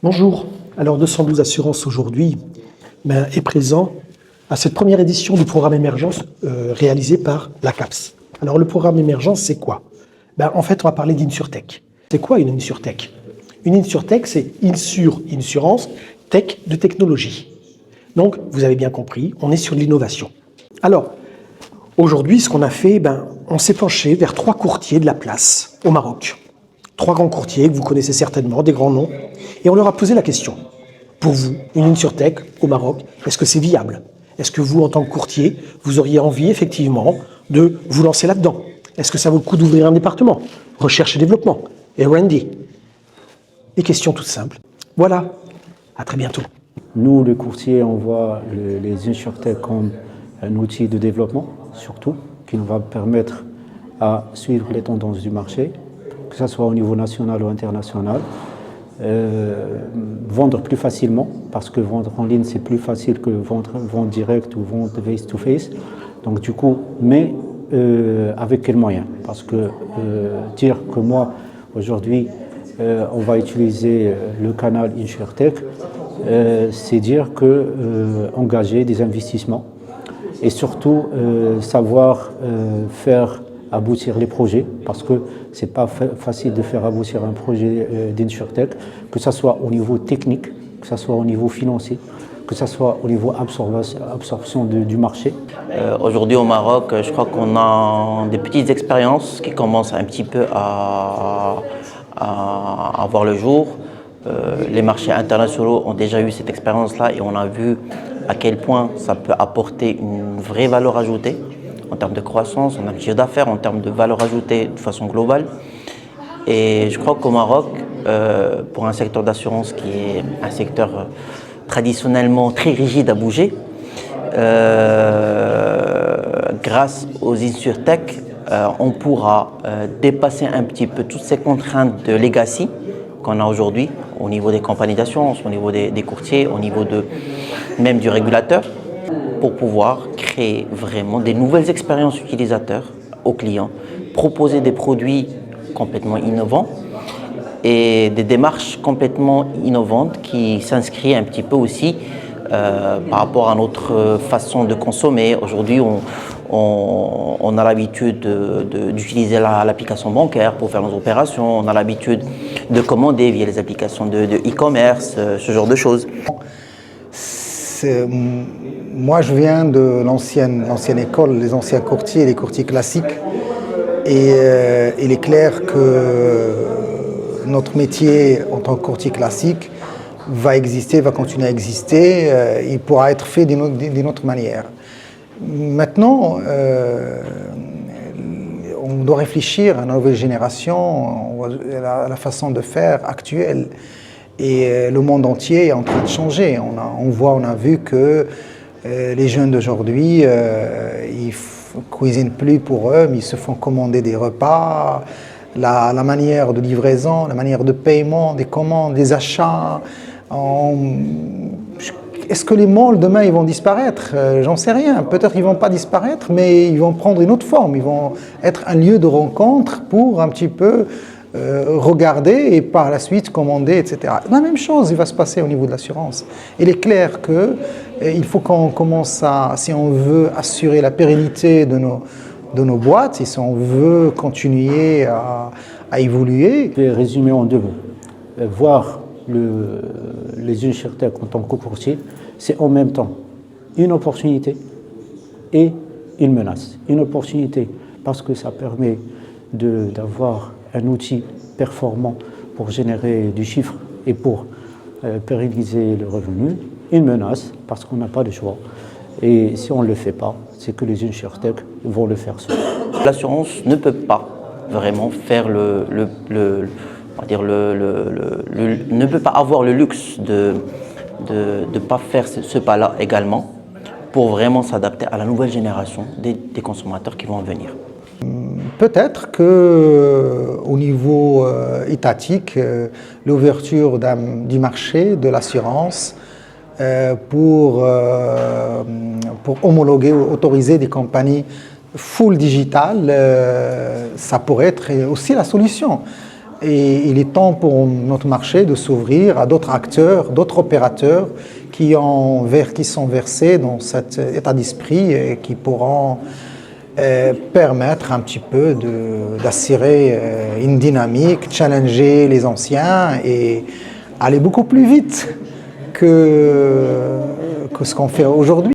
Bonjour, alors 212 Assurances aujourd'hui est présent à cette première édition du programme Émergence réalisé par la CAPS. Alors le programme Émergence, c'est quoi? En fait, on va parler d'InsurTech. C'est quoi une InsurTech? Une InsurTech, c'est Insurance, tech de technologie. Donc, vous avez bien compris, on est sur l'innovation. Alors, aujourd'hui, ce qu'on a fait, on s'est penché vers 3 courtiers de la place au Maroc. 3 grands courtiers que vous connaissez certainement, des grands noms, et on leur a posé la question. Pour vous, une InsurTech au Maroc, est-ce que c'est viable? Est-ce que vous, en tant que courtier, vous auriez envie effectivement de vous lancer là-dedans? Est-ce que ça vaut le coup d'ouvrir un département? Recherche et développement, R&D. Des questions toutes simples. Voilà, à très bientôt. Nous, les courtiers, on voit les InsurTech comme un outil de développement, surtout, qui nous va permettre à suivre les tendances du marché, que ce soit au niveau national ou international. Vendre plus facilement, parce que vendre en ligne, c'est plus facile que vendre direct ou vendre face-to-face. Donc du coup, mais avec quels moyens? Parce que dire que moi, aujourd'hui, on va utiliser le canal InsurTech, c'est dire que engager des investissements et surtout savoir faire aboutir les projets, parce que ce n'est pas facile de faire aboutir un projet d'InsurTech, que ce soit au niveau technique, que ce soit au niveau financier, que ce soit au niveau absorption du marché. Aujourd'hui au Maroc, je crois qu'on a des petites expériences qui commencent un petit peu à voir le jour. Les marchés internationaux ont déjà eu cette expérience-là et on a vu à quel point ça peut apporter une vraie valeur ajoutée en termes de croissance, en termes de chiffre d'affaires, en termes de valeur ajoutée de façon globale. Et je crois qu'au Maroc, pour un secteur d'assurance qui est un secteur traditionnellement très rigide à bouger, grâce aux InsurTech, on pourra dépasser un petit peu toutes ces contraintes de legacy qu'on a aujourd'hui au niveau des compagnies d'assurance, au niveau des courtiers, au niveau même du régulateur, pour pouvoir créer vraiment des nouvelles expériences utilisateurs aux clients, proposer des produits complètement innovants et des démarches complètement innovantes qui s'inscrivent un petit peu aussi par rapport à notre façon de consommer. Aujourd'hui, on a l'habitude d'utiliser l'application bancaire pour faire nos opérations, on a l'habitude de commander via les applications de e-commerce, ce genre de choses. Moi, je viens de l'ancienne école, les anciens courtiers, les courtiers classiques. Et il est clair que notre métier en tant que courtier classique va exister, va continuer à exister. Il pourra être fait d'une autre manière. Maintenant, on doit réfléchir à la nouvelle génération, à la façon de faire actuelle. Et le monde entier est en train de changer. On a vu que les jeunes d'aujourd'hui, ils ne cuisinent plus pour eux, mais ils se font commander des repas. La manière de livraison, la manière de paiement, des commandes, des achats. Est-ce que les malls demain ils vont disparaître? J'en sais rien. Peut-être qu'ils ne vont pas disparaître, mais ils vont prendre une autre forme. Ils vont être un lieu de rencontre pour un petit peu regarder et par la suite commander, etc. La même chose, il va se passer au niveau de l'assurance. Il est clair qu'il faut qu'on commence si on veut assurer la pérennité de nos boîtes, et si on veut continuer à évoluer. Je vais résumer en 2 mots. Voir les InsurTech en tant que courtier, c'est en même temps une opportunité et une menace. Une opportunité parce que ça permet d'avoir un outil performant pour générer du chiffre et pour pérenniser le revenu. Une menace parce qu'on n'a pas de choix. Et si on ne le fait pas, c'est que les InsurTech vont le faire seuls. L'assurance ne peut pas vraiment faire ne peut pas avoir le luxe de ne pas faire ce pas-là également pour vraiment s'adapter à la nouvelle génération des consommateurs qui vont venir. Peut-être qu'au niveau étatique, l'ouverture du marché de l'assurance pour homologuer ou autoriser des compagnies full digital, ça pourrait être aussi la solution. et il est temps pour notre marché de s'ouvrir à d'autres acteurs, d'autres opérateurs qui sont versés dans cet état d'esprit et qui pourront permettre un petit peu d'assurer une dynamique, challenger les anciens et aller beaucoup plus vite que ce qu'on fait aujourd'hui.